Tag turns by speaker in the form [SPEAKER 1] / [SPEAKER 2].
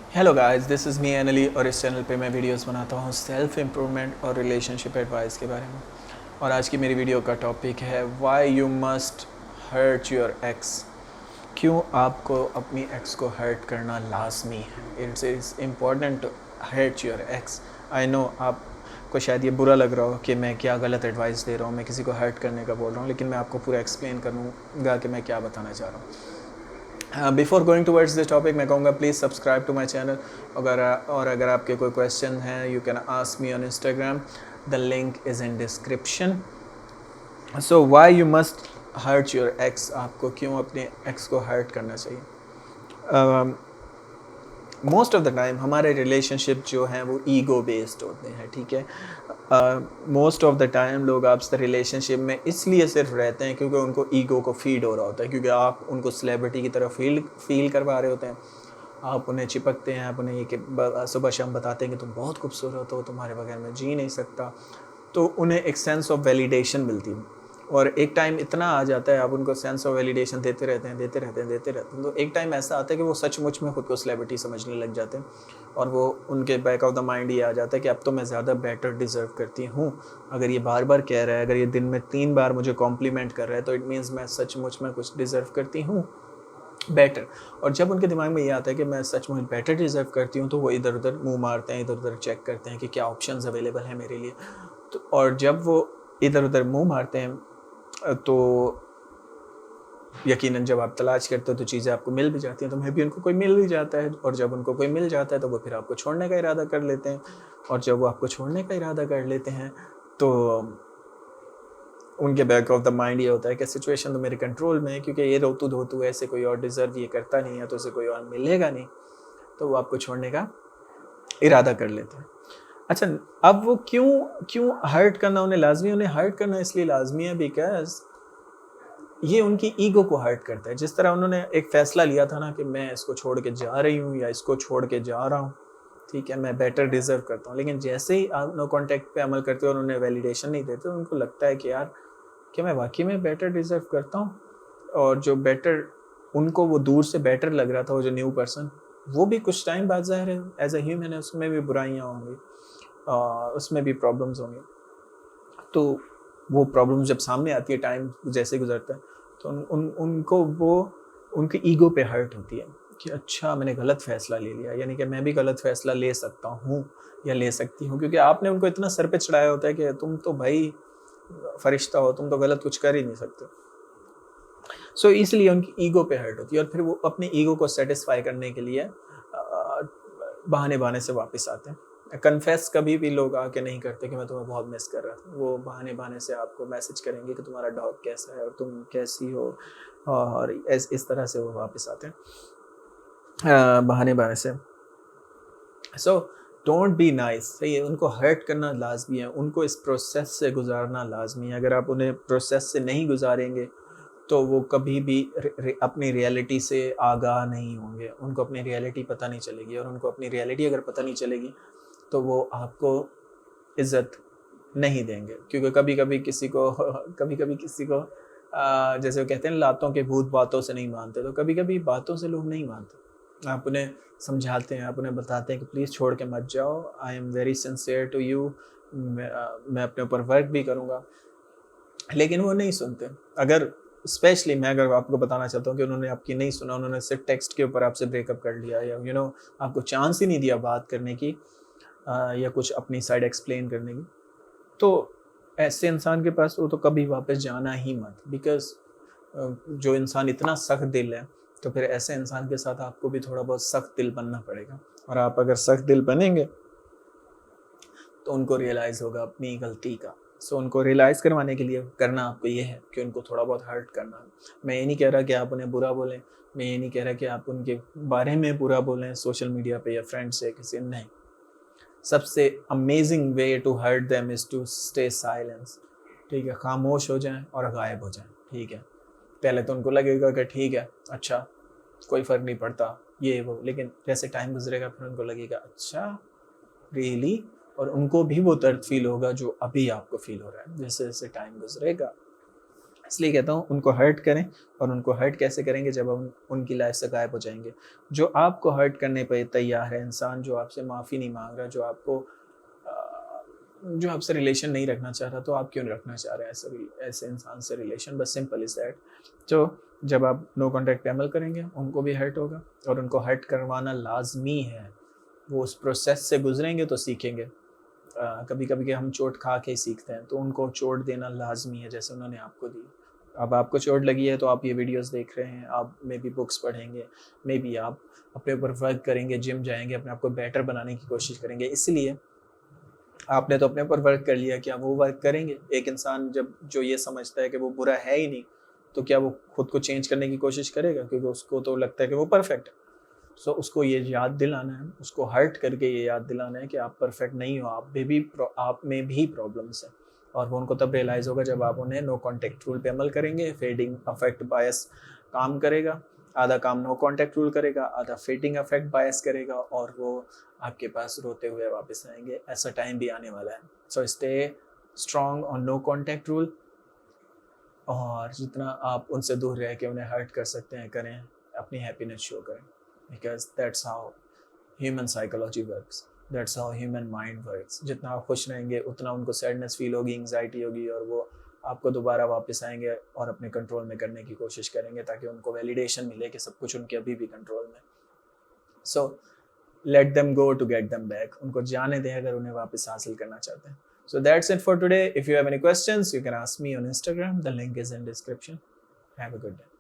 [SPEAKER 1] Hello guys, this is me एनली और इस चैनल पे मैं वीडियोस बनाता हूँ सेल्फ इम्प्रूवमेंट और रिलेशनशिप एडवाइस के बारे में। और आज की मेरी वीडियो का टॉपिक है why you must hurt your ex. क्यों आपको अपनी एक्स को हर्ट करना लाजमी है। It's is important to hurt your ex. I know आपको शायद ये बुरा लग रहा हो कि मैं क्या गलत एडवाइस दे रहा हूँ, मैं किसी को हर्ट करने का बोल रहा हूँ, लेकिन मैं आपको पूरा एक्सप्लेन करूँगा कि मैं क्या बताना चाह रहा हूँ। Before going towards this topic मैं कहूँगा please subscribe to my channel. अगर आपके कोई क्वेश्चन हैं you can ask me on Instagram, the link is in description. So why you must hurt your ex. आपको क्यों अपने एक्स को हर्ट करना चाहिए। मोस्ट ऑफ द टाइम हमारे रिलेशनशिप जो हैं वो ईगो बेस्ड होते हैं, ठीक है। मोस्ट ऑफ द टाइम लोग आपसे रिलेशनशिप में इसलिए सिर्फ रहते हैं क्योंकि उनको ईगो को फीड हो रहा होता है, क्योंकि आप उनको सेलिब्रिटी की तरह फील करवा रहे होते हैं। आप उन्हें चिपकते हैं, आप उन्हें ये कि सुबह शाम बताते हैं कि तुम बहुत खूबसूरत हो, तुम्हारे बगैर मैं जी नहीं सकता। तो उन्हें एक सेंस ऑफ वैलिडेशन मिलती है, और एक टाइम इतना आ जाता है आप उनको सेंस ऑफ वैलिडेशन देते रहते हैं। तो एक टाइम ऐसा आता है कि वो सचमुच में खुद को सेलिब्रिटी समझने लग जाते हैं, और वो उनके बैक ऑफ द माइंड ये आ जाता है कि अब तो मैं ज़्यादा बेटर डिज़र्व करती हूँ। अगर ये बार बार कह रहा है, अगर ये दिन में 3 बार मुझे कॉम्प्लीमेंट कर रहा है, तो इट मीन्स मैं सचमुच में कुछ डिज़र्व करती हूँ बेटर। और जब उनके दिमाग में ये आता है कि मैं सचमुच बेटर डिज़र्व करती हूँ, तो वो इधर उधर मुँह मारते हैं, इधर उधर चेक करते हैं कि क्या ऑप्शंस अवेलेबल हैं मेरे लिए। तो और जब वो इधर उधर मुँह मारते हैं, तो यकीनन जब आप तलाश करते हो तो चीज़ें आपको मिल भी जाती हैं, तो मे बी उनको कोई मिल भी जाता है, और जब उनको कोई मिल जाता है तो वो फिर आपको छोड़ने का इरादा कर लेते हैं। और जब वो आपको छोड़ने का इरादा कर लेते हैं, तो उनके बैक ऑफ द माइंड ये होता है कि सिचुएशन तो मेरे कंट्रोल में है, क्योंकि ये रोतू धोतू ऐसे कोई और डिज़र्व ये करता नहीं है, तो उसे कोई और मिलेगा नहीं, तो वो आपको छोड़ने का इरादा कर लेते हैं। अच्छा, अब वो क्यों क्यों हर्ट करना उन्हें लाजमी, उन्हें हर्ट करना इसलिए लाजमी है बिकॉज ये उनकी ईगो को हर्ट करता है। जिस तरह उन्होंने एक फ़ैसला लिया था ना कि मैं इसको छोड़ के जा रही हूँ या इसको छोड़ के जा रहा हूँ, ठीक है, मैं बेटर डिज़र्व करता हूँ। लेकिन जैसे ही आप नो कॉन्टैक्ट पे अमल करते हो और उन्हें वैलिडेशन नहीं देते, उनको लगता है कि यार, क्या मैं वाक़ई में बेटर डिज़र्व करता हूँ? और जो बेटर उनको वो दूर से बेटर लग रहा था, वो जो न्यू पर्सन, वो भी कुछ टाइम बाद ज़ाहिर है एज़ अ ह्यूमन है, उसमें भी बुराइयाँ होंगी, उसमें भी प्रॉब्लम्स होंगी। तो वो प्रॉब्लम जब सामने आती है, टाइम जैसे गुजरता है, तो उनको वो उनकी ईगो पे हर्ट होती है कि अच्छा मैंने गलत फ़ैसला ले लिया, यानी कि मैं भी गलत फ़ैसला ले सकता हूँ या ले सकती हूँ, क्योंकि आपने उनको इतना सर पे चढ़ाया होता है कि तुम तो भाई फरिश्ता हो, तुम तो गलत कुछ कर ही नहीं सकते। सो इसलिए उनकी ईगो पे हर्ट होती है, और फिर वो अपनी ईगो को सेटिस्फाई करने के लिए बहाने-बहाने से वापस आते हैं। कन्फेस कभी भी लोग आके नहीं करते कि मैं तुम्हें बहुत मिस कर रहा था। वो बहाने-बहाने से आपको मैसेज करेंगे कि तुम्हारा डॉग कैसा है और तुम कैसी हो, और इस तरह से वो वापस आते हैं बहाने-बहाने से। सो डोंट बी नाइस, सही है, उनको हर्ट करना लाज़मी है, उनको इस प्रोसेस से गुज़ारना लाज़मी है। अगर आप उन्हें प्रोसेस से नहीं गुज़ारेंगे, तो वो कभी भी अपनी रियलिटी से आगाह नहीं होंगे, उनको अपनी रियलिटी पता नहीं चलेगी, और उनको अपनी रियलिटी अगर पता नहीं चलेगी, तो वो आपको इज़्ज़त नहीं देंगे। क्योंकि कभी-कभी किसी को कभी-कभी किसी को जैसे वो कहते हैं लातों के भूत बातों से नहीं मानते, तो कभी-कभी बातों से लोग नहीं मानते। आप उन्हें समझाते हैं, आप उन्हें बताते हैं कि प्लीज़ छोड़ के मत जाओ, I am very sincere to you, मैं अपने ऊपर वर्क भी करूँगा, लेकिन वो नहीं सुनते। अगर स्पेशली मैं अगर आपको बताना चाहता हूँ कि उन्होंने आपकी नहीं सुना, उन्होंने सिर्फ टेक्स्ट के ऊपर आपसे ब्रेकअप कर लिया, या आपको चांस ही नहीं दिया बात करने की, या कुछ अपनी साइड एक्सप्लेन करने की, तो ऐसे इंसान के पास वो तो कभी वापस जाना ही मत। बिकॉज़ जो इंसान इतना सख्त दिल है, तो फिर ऐसे इंसान के साथ आपको भी थोड़ा बहुत सख्त दिल बनना पड़ेगा, और आप अगर सख्त दिल बनेंगे, तो उनको रियलाइज़ होगा अपनी गलती का। सो उनको रियलाइज़ करवाने के लिए करना आपको ये है कि उनको थोड़ा बहुत हर्ट करना है। मैं ये नहीं कह रहा कि आप उन्हें बुरा बोलें, मैं ये नहीं कह रहा कि आप उनके बारे में बुरा बोलें सोशल मीडिया पे या फ्रेंड से किसी, नहीं। सबसे amazing way to hurt them is to stay silence, ठीक है? खामोश हो जाएँ और गायब हो जाएँ, ठीक है? पहले तो उनको लगेगा कि ठीक है, अच्छा, कोई फ़र्क नहीं पड़ता, ये वो, लेकिन जैसे टाइम गुज़रेगा फिर उनको लगेगा अच्छा, रियली? और उनको भी वो दर्द फ़ील होगा जो अभी आपको फ़ील हो रहा है। जैसे-जैसे टाइम गुज़रेगा, اس لیے کہتا ہوں ان کو ہرٹ کریں. اور ان کو ہرٹ کیسے کریں گے؟ جب ان کی لائف سے غائب ہو جائیں گے. جو آپ کو ہرٹ کرنے پہ تیار ہے انسان، جو آپ سے معافی نہیں مانگ رہا، جو آپ سے ریلیشن نہیں رکھنا چاہ رہا، تو آپ کیوں نہیں رکھنا چاہ رہے ہیں ایسے انسان سے ریلیشن؟ بس سمپل از دیٹ. تو جب آپ نو کانٹیکٹ پہ عمل کریں گے ان کو بھی ہرٹ ہوگا، اور ان کو ہرٹ کروانا لازمی ہے. وہ اس پروسیس سے گزریں گے تو سیکھیں گے. کبھی کبھی کہ ہم چوٹ کھا کے سیکھتے ہیں، تو ان کو چوٹ دینا لازمی ہے جیسے انہوں نے آپ کو دی. اب آپ کو چوٹ لگی ہے تو آپ یہ ویڈیوز دیکھ رہے ہیں، آپ میں بھی بکس پڑھیں گے، میں بھی آپ اپنے اوپر ورک کریں گے، جم جائیں گے، اپنے آپ کو بیٹر بنانے کی کوشش کریں گے. اس لیے آپ نے تو اپنے اوپر ورک کر لیا، کیا وہ ورک کریں گے؟ ایک انسان جو یہ سمجھتا ہے کہ وہ برا ہے ہی نہیں، تو کیا وہ خود کو چینج کرنے کی کوشش کرے گا؟ کیونکہ اس کو تو لگتا ہے کہ وہ پرفیکٹ ہے. سو اس کو یہ یاد دلانا ہے، اس کو ہرٹ کر کے یہ یاد دلانا ہے کہ آپ پرفیکٹ نہیں ہو، آپ میں بھی پرابلمس ہیں. اور وہ ان کو تب ریئلائز ہوگا جب آپ انہیں نو کانٹیکٹ رول پہ عمل کریں گے. فیڈنگ افیکٹ بایس کام کرے گا، آدھا کام نو کانٹیکٹ رول کرے گا، آدھا فیڈنگ افیکٹ بایس کرے گا، اور وہ آپ کے پاس روتے ہوئے واپس آئیں گے. ایسا ٹائم بھی آنے والا ہے. So stay strong on know contact role, اور جتنا آپ ان سے دور رہ کے انہیں ہرٹ کر سکتے ہیں کریں. اپنی ہیپینس شو کریں. Because that's how human psychology works. That's how human mind works. جتنا آپ خوش رہیں گے اتنا ان کو سیڈنس فیل ہوگی، انگزائٹی ہوگی، اور وہ آپ کو دوبارہ واپس آئیں گے اور اپنے کنٹرول میں کرنے کی کوشش کریں گے، تاکہ ان کو ویلیڈیشن ملے کہ سب کچھ ان کے ابھی بھی کنٹرول میں. So let them go to get them back. ان کو جانے دیں اگر انہیں واپس حاصل کرنا چاہتے ہیں. So that's it for today. If you have any questions, you can ask me on Instagram. The link is in description. Have a good day.